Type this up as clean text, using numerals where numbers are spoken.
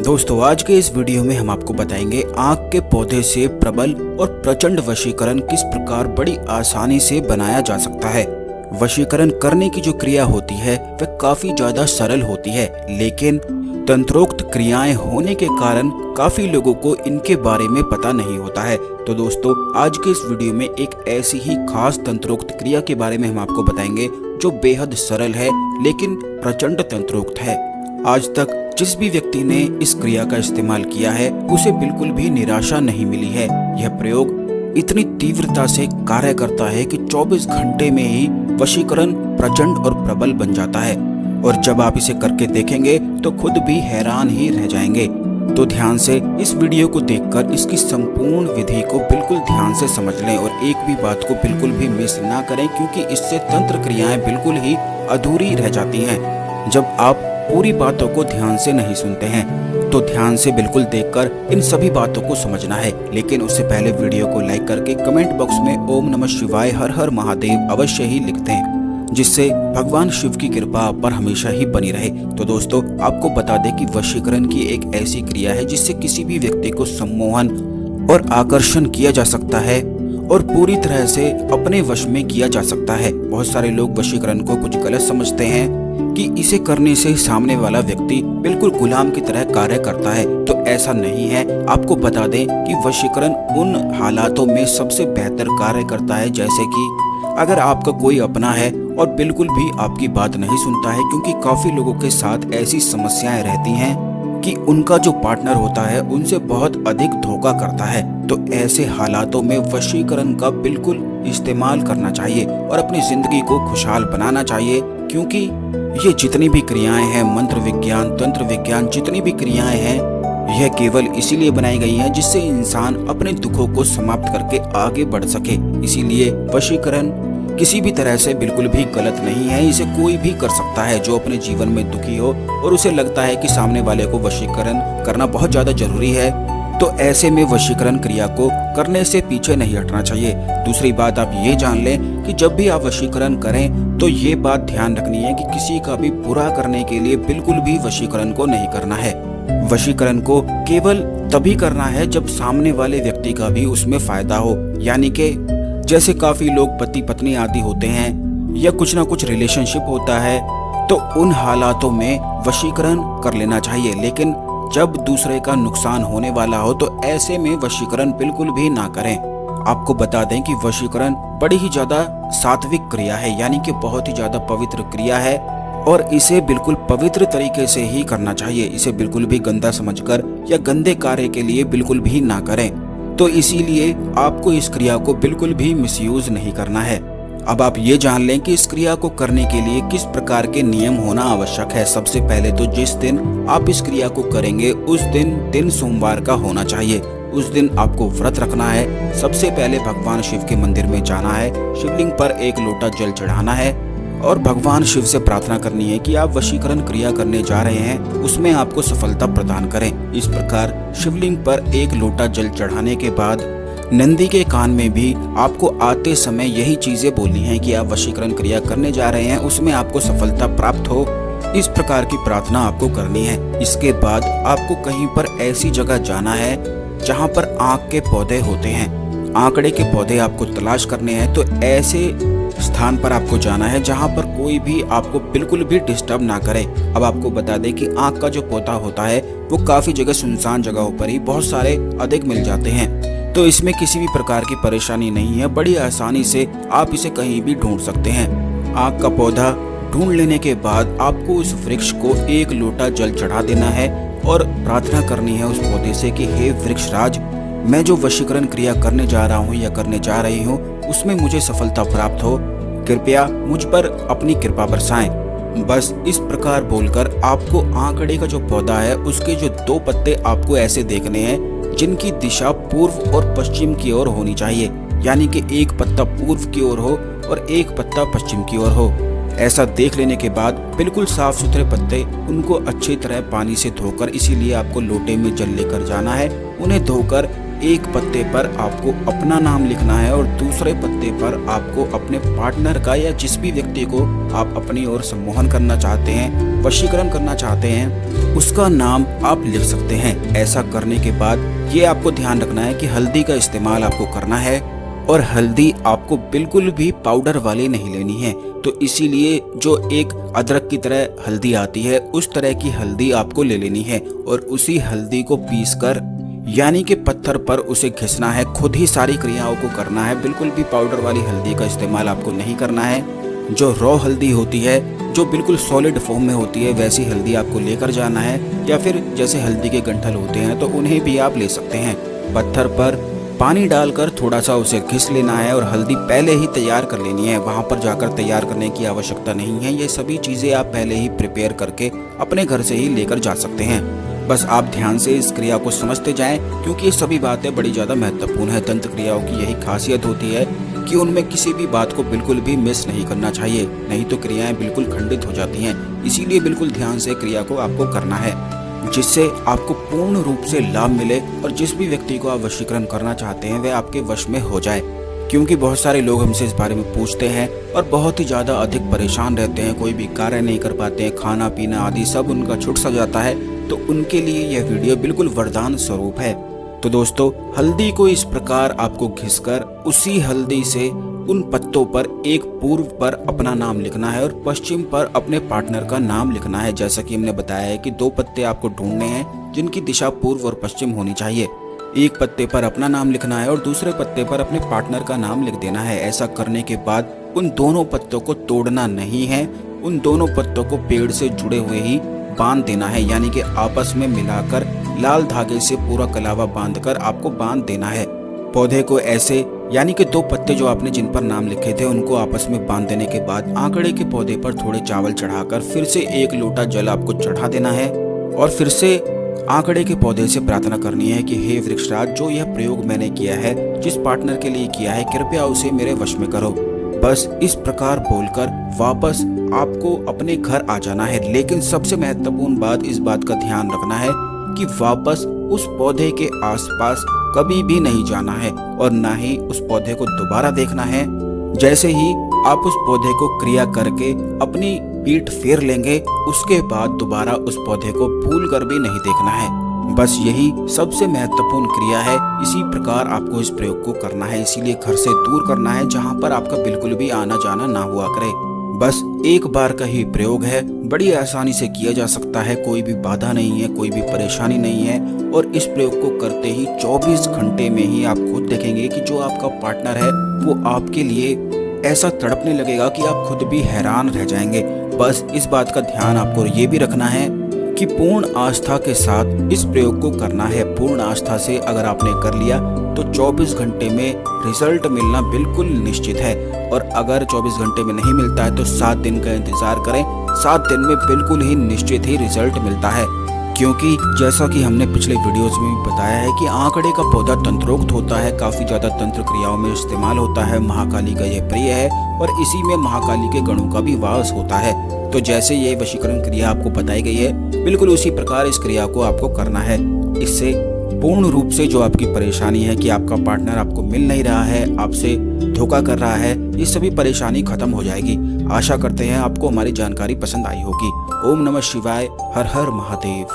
दोस्तों आज के इस वीडियो में हम आपको बताएंगे आंख के पौधे से प्रबल और प्रचंड वशीकरण किस प्रकार बड़ी आसानी से बनाया जा सकता है। वशीकरण करने की जो क्रिया होती है वह काफी ज्यादा सरल होती है, लेकिन तंत्रोक्त क्रियाएं होने के कारण काफी लोगों को इनके बारे में पता नहीं होता है। तो दोस्तों आज के इस वीडियो में एक ऐसी ही खास तंत्रोक्त क्रिया के बारे में हम आपको बताएंगे जो बेहद सरल है लेकिन प्रचंड तंत्रोक्त है। आज तक जिस भी व्यक्ति ने इस क्रिया का इस्तेमाल किया है उसे बिल्कुल भी निराशा नहीं मिली है। यह प्रयोग इतनी तीव्रता से कार्य करता है कि 24 घंटे में ही वशीकरण प्रचंड और प्रबल बन जाता है, और जब आप इसे करके देखेंगे तो खुद भी हैरान ही रह जाएंगे। तो ध्यान से इस वीडियो को देखकर इसकी संपूर्ण विधि को बिल्कुल ध्यान से समझ लें और एक भी बात को बिल्कुल भी मिस ना करें, क्योंकि इससे तंत्र क्रियाएं बिल्कुल ही अधूरी रह जाती हैं। जब आप पूरी बातों को ध्यान से नहीं सुनते हैं तो ध्यान से बिल्कुल देखकर इन सभी बातों को समझना है। लेकिन उससे पहले वीडियो को लाइक करके कमेंट बॉक्स में ओम नमः शिवाय हर हर महादेव अवश्य ही लिख दें, जिससे भगवान शिव की कृपा आप पर हमेशा ही बनी रहे। तो दोस्तों आपको बता दें कि वशीकरण की एक ऐसी क्रिया है जिससे किसी भी व्यक्ति को सम्मोहन और आकर्षण किया जा सकता है और पूरी तरह से अपने वश में किया जा सकता है। बहुत सारे लोग वशीकरण को कुछ गलत समझते हैं कि इसे करने से सामने वाला व्यक्ति बिल्कुल गुलाम की तरह कार्य करता है, तो ऐसा नहीं है। आपको बता दें कि वशीकरण उन हालातों में सबसे बेहतर कार्य करता है, जैसे कि अगर आपका कोई अपना है और बिल्कुल भी आपकी बात नहीं सुनता है, क्योंकि काफी लोगों के साथ ऐसी समस्याएं रहती हैं कि उनका जो पार्टनर होता है उनसे बहुत अधिक धोखा करता है। तो ऐसे हालातों में वशीकरण का बिल्कुल इस्तेमाल करना चाहिए और अपनी जिंदगी को खुशहाल बनाना चाहिए, क्योंकि ये जितनी भी क्रियाएं हैं, मंत्र विज्ञान, तंत्र विज्ञान, जितनी भी क्रियाएं हैं, यह केवल इसीलिए बनाई गई हैं जिससे इंसान अपने दुखों को समाप्त करके आगे बढ़ सके। इसीलिए वशीकरण किसी भी तरह से बिल्कुल भी गलत नहीं है। इसे कोई भी कर सकता है जो अपने जीवन में दुखी हो और उसे लगता है कि सामने वाले को वशीकरण करना बहुत ज्यादा जरूरी है, तो ऐसे में वशीकरण क्रिया को करने से पीछे नहीं हटना चाहिए। दूसरी बात आप ये जान लें कि जब भी आप वशीकरण करें तो ये बात ध्यान रखनी है कि किसी का भी बुरा करने के लिए बिल्कुल भी वशीकरण को नहीं करना है। वशीकरण को केवल तभी करना है जब सामने वाले व्यक्ति का भी उसमें फायदा हो, यानी कि जैसे काफी लोग पति पत्नी आदि होते हैं या कुछ ना कुछ रिलेशनशिप होता है, तो उन हालातों में वशीकरण कर लेना चाहिए। लेकिन जब दूसरे का नुकसान होने वाला हो तो ऐसे में वशीकरण बिल्कुल भी ना करें। आपको बता दें कि वशीकरण बड़ी ही ज्यादा सात्विक क्रिया है, यानी कि बहुत ही ज्यादा पवित्र क्रिया है, और इसे बिल्कुल पवित्र तरीके से ही करना चाहिए। इसे बिल्कुल भी गंदा समझकर या गंदे कार्य के लिए बिल्कुल भी ना करें। तो इसीलिए आपको इस क्रिया को बिल्कुल भी मिसयूज नहीं करना है। अब आप ये जान लें कि इस क्रिया को करने के लिए किस प्रकार के नियम होना आवश्यक है। सबसे पहले तो जिस दिन आप इस क्रिया को करेंगे उस दिन सोमवार का होना चाहिए। उस दिन आपको व्रत रखना है। सबसे पहले भगवान शिव के मंदिर में जाना है, शिवलिंग पर एक लोटा जल चढ़ाना है और भगवान शिव से प्रार्थना करनी है कि आप वशीकरण क्रिया करने जा रहे हैं उसमें आपको सफलता प्रदान करें। इस प्रकार शिवलिंग पर एक लोटा जल चढ़ाने के बाद नंदी के कान में भी आपको आते समय यही चीजें बोलनी है कि आप वशीकरण क्रिया करने जा रहे हैं, उसमें आपको सफलता प्राप्त हो। इस प्रकार की प्रार्थना आपको करनी है। इसके बाद आपको कहीं पर ऐसी जगह जाना है जहाँ पर आंख के पौधे होते हैं। आंकड़े के पौधे आपको तलाश करने हैं, तो ऐसे स्थान पर आपको जाना है जहाँ पर कोई भी आपको बिल्कुल भी डिस्टर्ब ना करे। अब आपको बता दें कि आंख का जो पौधा होता है वो काफी जगह सुनसान जगहों पर ही बहुत सारे अधिक मिल जाते हैं, तो इसमें किसी भी प्रकार की परेशानी नहीं है। बड़ी आसानी से आप इसे कहीं भी ढूंढ सकते हैं। आंख का पौधा ढूंढ लेने के बाद आपको उस वृक्ष को एक लोटा जल चढ़ा देना है और प्रार्थना करनी है उस पौधे से कि हे वृक्षराज, मैं जो वशीकरण क्रिया करने जा रहा हूँ या करने जा रही हूँ उसमें मुझे सफलता प्राप्त हो, कृपया मुझ पर अपनी कृपा बरसाएं। बस इस प्रकार बोलकर आपको आंकड़े का जो पौधा है उसके जो 2 पत्ते आपको ऐसे देखने हैं जिनकी दिशा पूर्व और पश्चिम की ओर होनी चाहिए, यानी कि एक पत्ता पूर्व की ओर हो और एक पत्ता पश्चिम की ओर हो। ऐसा देख लेने के बाद बिल्कुल साफ सुथरे पत्ते, उनको अच्छी तरह पानी से धोकर, इसीलिए आपको लोटे में जल लेकर जाना है, उन्हें धोकर एक पत्ते पर आपको अपना नाम लिखना है और दूसरे पत्ते पर आपको अपने पार्टनर का या जिस भी व्यक्ति को आप अपनी ओर सम्मोहन करना चाहते हैं, वशीकरण करना चाहते हैं, उसका नाम आप लिख सकते हैं। ऐसा करने के बाद ये आपको ध्यान रखना है कि हल्दी का इस्तेमाल आपको करना है और हल्दी आपको बिल्कुल भी पाउडर वाली नहीं लेनी है। तो इसीलिए जो एक अदरक की तरह हल्दी आती है उस तरह की हल्दी आपको ले लेनी है और उसी हल्दी को पीसकर यानी कि पत्थर पर उसे घिसना है। खुद ही सारी क्रियाओं को करना है। बिल्कुल भी पाउडर वाली हल्दी का इस्तेमाल आपको नहीं करना है। जो रॉ हल्दी होती है, जो बिल्कुल सॉलिड फॉर्म में होती है, वैसी हल्दी आपको लेकर जाना है या फिर जैसे हल्दी के गंठल होते हैं तो उन्हें भी आप ले सकते हैं। पत्थर पर पानी डालकर थोड़ा सा उसे घिस लेना है और हल्दी पहले ही तैयार कर लेनी है। वहाँ पर जाकर तैयार करने की आवश्यकता नहीं है। ये सभी चीज़ें आप पहले ही प्रिपेयर करके अपने घर से ही लेकर जा सकते हैं। बस आप ध्यान से इस क्रिया को समझते जाएं क्योंकि ये सभी बातें बड़ी ज़्यादा महत्वपूर्ण है। तंत्र क्रियाओं की यही खासियत होती है कि उनमें किसी भी बात को बिल्कुल भी मिस नहीं करना चाहिए, नहीं तो क्रियाएं बिल्कुल खंडित हो जाती हैं। इसीलिए बिल्कुल ध्यान से क्रिया को आपको करना है जिससे आपको पूर्ण रूप से लाभ मिले और जिस भी व्यक्ति को आप वशीकरण करना चाहते हैं वह आपके वश में हो जाए। क्योंकि बहुत सारे लोग हमसे इस बारे में पूछते हैं और बहुत ही ज़्यादा अधिक परेशान रहते हैं, कोई भी कार्य नहीं कर पाते हैं, खाना पीना आदि सब उनका छूट सा जाता है। तो उनके लिए यह वीडियो बिल्कुल वरदान स्वरूप है। तो दोस्तों, हल्दी को इस प्रकार आपको घिसकर उसी हल्दी से उन पत्तों पर एक पूर्व पर अपना नाम लिखना है और पश्चिम पर अपने पार्टनर का नाम लिखना है। जैसा कि हमने बताया है कि 2 पत्ते आपको ढूंढने हैं जिनकी दिशा पूर्व और पश्चिम होनी चाहिए। एक पत्ते पर अपना नाम लिखना है और दूसरे पत्ते पर अपने पार्टनर का नाम लिख देना है। ऐसा करने के बाद उन दोनों पत्तों को तोड़ना नहीं है, उन दोनों पत्तों को पेड़ से जुड़े हुए ही बांध देना है, यानी कि आपस में मिलाकर लाल धागे से पूरा कलावा बांधकर आपको बांध देना है। पौधे को ऐसे यानी कि 2 पत्ते जो आपने जिन पर नाम लिखे थे उनको आपस में बांध देने के बाद आंकड़े के पौधे पर थोड़े चावल चढ़ाकर फिर से 1 लोटा जल आपको चढ़ा देना है और फिर से आंकड़े के पौधे से प्रार्थना करनी है कि हे वृक्षराज, जो यह प्रयोग मैंने किया है, जिस पार्टनर के लिए किया है, कृपया उसे मेरे वश में करो। बस इस प्रकार बोलकर वापस आपको अपने घर आ जाना है। लेकिन सबसे महत्वपूर्ण बात, इस बात का ध्यान रखना है कि वापस उस पौधे के आसपास कभी भी नहीं जाना है और ना ही उस पौधे को दोबारा देखना है। जैसे ही आप उस पौधे को क्रिया करके अपनी पीठ फेर लेंगे, उसके बाद दोबारा उस पौधे को भूल कर भी नहीं देखना है। बस यही सबसे महत्वपूर्ण क्रिया है। इसी प्रकार आपको इस प्रयोग को करना है। इसीलिए घर से दूर करना है जहाँ पर आपका बिल्कुल भी आना जाना ना हुआ करे। बस एक बार का ही प्रयोग है, बड़ी आसानी से किया जा सकता है, कोई भी बाधा नहीं है, कोई भी परेशानी नहीं है। और इस प्रयोग को करते ही 24 घंटे में ही आप खुद देखेंगे कि जो आपका पार्टनर है वो आपके लिए ऐसा तड़पने लगेगा कि आप खुद भी हैरान रह जाएंगे। बस इस बात का ध्यान आपको ये भी रखना है कि पूर्ण आस्था के साथ इस प्रयोग को करना है। पूर्ण आस्था से अगर आपने कर लिया तो 24 घंटे में रिजल्ट मिलना बिल्कुल निश्चित है। और अगर 24 घंटे में नहीं मिलता है तो 7 दिन का इंतजार करें। 7 दिन में बिल्कुल ही निश्चित ही रिजल्ट मिलता है। क्योंकि जैसा कि हमने पिछले वीडियोस में भी बताया है कि आंकड़े का पौधा तंत्रोक्त होता है, काफी ज्यादा तंत्र क्रियाओं में इस्तेमाल होता है। महाकाली का यह प्रिय है और इसी में महाकाली के गणों का भी वास होता है। तो जैसे ये वशीकरण क्रिया आपको बताई गई है, बिल्कुल उसी प्रकार इस क्रिया को आपको करना है। इससे पूर्ण रूप से जो आपकी परेशानी है कि आपका पार्टनर आपको मिल नहीं रहा है, आपसे धोखा कर रहा है, ये सभी परेशानी खत्म हो जाएगी। आशा करते हैं आपको हमारी जानकारी पसंद आई होगी। ओम नमः शिवाय, हर हर महादेव।